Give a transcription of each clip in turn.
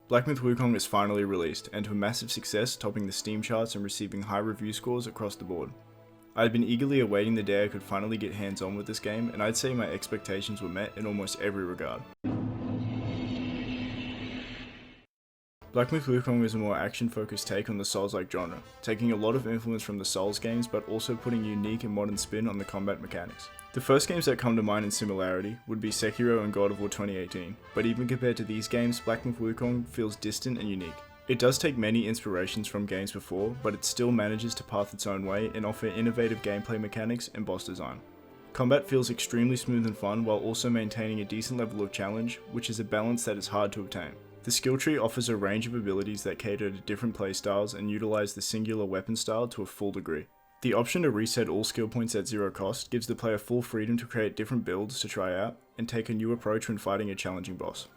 Blackmyth Wukong is finally released, and to a massive success, topping the Steam charts and receiving high review scores across the board. I had been eagerly awaiting the day I could finally get hands on with this game, and I'd say my expectations were met in almost every regard. Blackmyth Wukong is a more action-focused take on the Souls-like genre, taking a lot of influence from the Souls games but also putting a unique and modern spin on the combat mechanics. The first games that come to mind in similarity would be Sekiro and God of War 2018, but even compared to these games, Blackmyth Wukong feels distant and unique. It does take many inspirations from games before, but it still manages to path its own way and offer innovative gameplay mechanics and boss design. Combat feels extremely smooth and fun while also maintaining a decent level of challenge, which is a balance that is hard to obtain. The skill tree offers a range of abilities that cater to different playstyles and utilize the singular weapon style to a full degree. The option to reset all skill points at zero cost gives the player full freedom to create different builds to try out and take a new approach when fighting a challenging boss.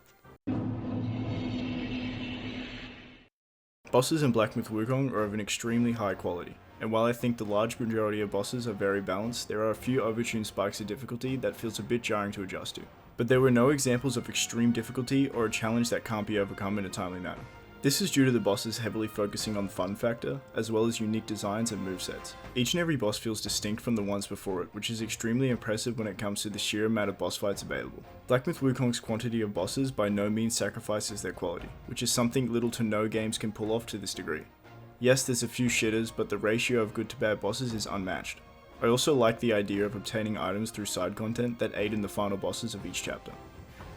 Bosses in Blackmyth Wukong are of an extremely high quality, and while I think the large majority of bosses are very balanced, there are a few overtuned spikes of difficulty that feels a bit jarring to adjust to. But there were no examples of extreme difficulty or a challenge that can't be overcome in a timely manner. This is due to the bosses heavily focusing on the fun factor, as well as unique designs and movesets. Each and every boss feels distinct from the ones before it, which is extremely impressive when it comes to the sheer amount of boss fights available. Blackmyth Wukong's quantity of bosses by no means sacrifices their quality, which is something little to no games can pull off to this degree. Yes, there's a few shitters, but the ratio of good to bad bosses is unmatched. I also like the idea of obtaining items through side content that aid in the final bosses of each chapter,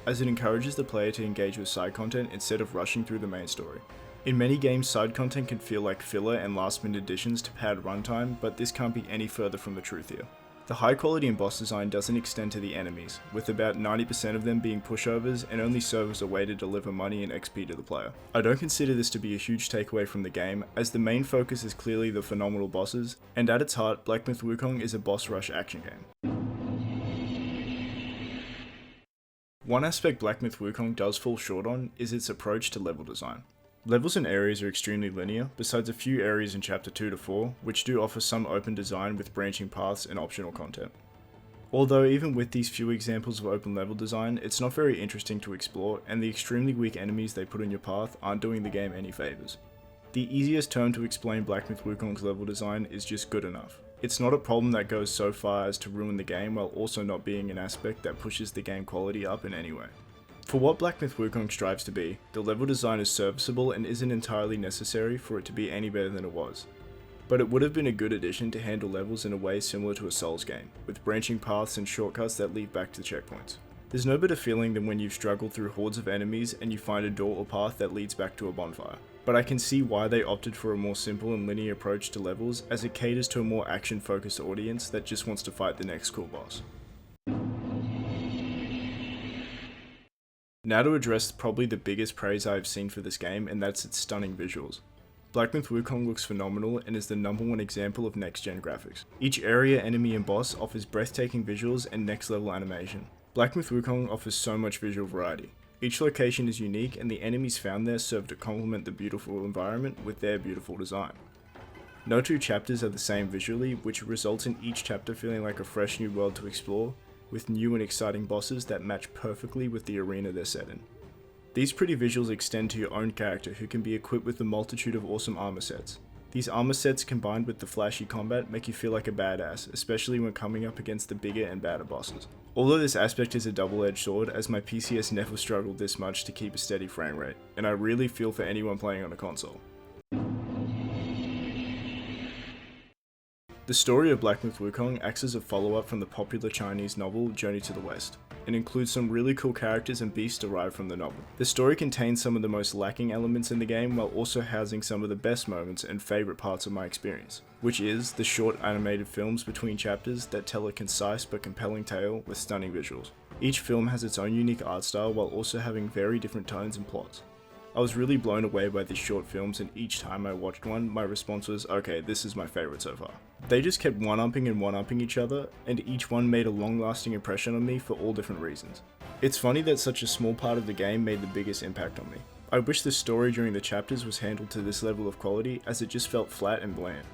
as it encourages the player to engage with side content instead of rushing through the main story. In many games, side content can feel like filler and last minute additions to pad runtime, but this can't be any further from the truth here. The high quality in boss design doesn't extend to the enemies, with about 90% of them being pushovers and only serve as a way to deliver money and XP to the player. I don't consider this to be a huge takeaway from the game, as the main focus is clearly the phenomenal bosses, and at its heart, Blackmyth Wukong is a boss rush action game. One aspect Blackmyth Wukong does fall short on is its approach to level design. Levels and areas are extremely linear, besides a few areas in chapter 2 to 4, which do offer some open design with branching paths and optional content. Although even with these few examples of open level design, it's not very interesting to explore, and the extremely weak enemies they put in your path aren't doing the game any favours. The easiest term to explain Blackmyth Wukong's level design is just good enough. It's not a problem that goes so far as to ruin the game while also not being an aspect that pushes the game quality up in any way. For what Blackmyth Wukong strives to be, the level design is serviceable and isn't entirely necessary for it to be any better than it was. But it would have been a good addition to handle levels in a way similar to a Souls game, with branching paths and shortcuts that lead back to the checkpoints. There's no better feeling than when you've struggled through hordes of enemies and you find a door or path that leads back to a bonfire. But I can see why they opted for a more simple and linear approach to levels, as it caters to a more action-focused audience that just wants to fight the next cool boss. Now to address probably the biggest praise I have seen for this game, and that's its stunning visuals. Blackmyth Wukong looks phenomenal and is the #1 example of next-gen graphics. Each area, enemy and boss offers breathtaking visuals and next-level animation. Blackmyth Wukong offers so much visual variety. Each location is unique and the enemies found there serve to complement the beautiful environment with their beautiful design. No two chapters are the same visually, which results in each chapter feeling like a fresh new world to explore, with new and exciting bosses that match perfectly with the arena they're set in. These pretty visuals extend to your own character, who can be equipped with a multitude of awesome armor sets. These armor sets combined with the flashy combat make you feel like a badass, especially when coming up against the bigger and badder bosses. Although this aspect is a double-edged sword, as my PC has never struggled this much to keep a steady frame rate, and I really feel for anyone playing on a console. The story of Blackmyth Wukong acts as a follow-up from the popular Chinese novel Journey to the West, and includes some really cool characters and beasts derived from the novel. The story contains some of the most lacking elements in the game while also housing some of the best moments and favourite parts of my experience, which is the short animated films between chapters that tell a concise but compelling tale with stunning visuals. Each film has its own unique art style while also having very different tones and plots. I was really blown away by these short films, and each time I watched one, my response was, okay, this is my favourite so far. They just kept one-upping and one-upping each other, and each one made a long-lasting impression on me for all different reasons. It's funny that such a small part of the game made the biggest impact on me. I wish the story during the chapters was handled to this level of quality, as it just felt flat and bland.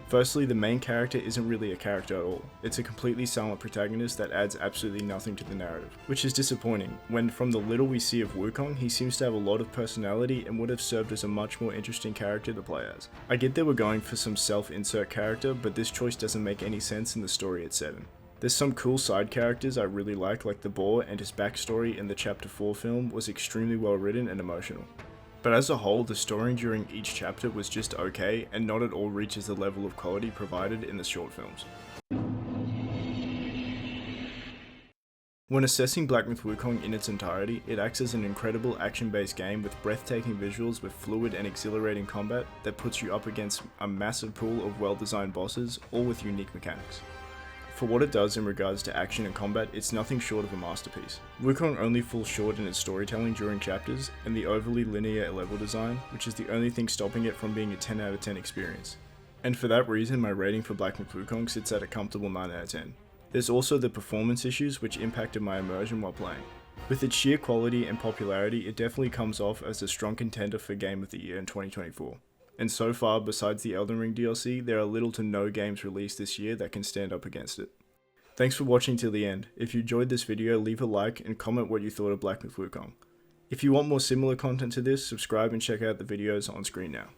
Firstly, the main character isn't really a character at all. It's a completely silent protagonist that adds absolutely nothing to the narrative, which is disappointing, when from the little we see of Wukong, he seems to have a lot of personality and would have served as a much more interesting character to play as. I get they were going for some self-insert character, but this choice doesn't make any sense in the story it's set in. There's some cool side characters I really like the boar, and his backstory in the Chapter 4 film was extremely well written and emotional. But as a whole, the story during each chapter was just okay, and not at all reaches the level of quality provided in the short films. When assessing Blackmyth Wukong in its entirety, it acts as an incredible action-based game with breathtaking visuals with fluid and exhilarating combat that puts you up against a massive pool of well-designed bosses, all with unique mechanics. For what it does in regards to action and combat, it's nothing short of a masterpiece. Wukong only falls short in its storytelling during chapters, and the overly linear level design, which is the only thing stopping it from being a 10 out of 10 experience. And for that reason, my rating for Blackmyth Wukong sits at a comfortable 9 out of 10. There's also the performance issues which impacted my immersion while playing. With its sheer quality and popularity, it definitely comes off as a strong contender for Game of the Year in 2024. And so far, besides the Elden Ring DLC, there are little to no games released this year that can stand up against it. Thanks for watching till the end. If you enjoyed this video, leave a like and comment what you thought of Blackmyth Wukong. If you want more similar content to this, subscribe and check out the videos on screen now.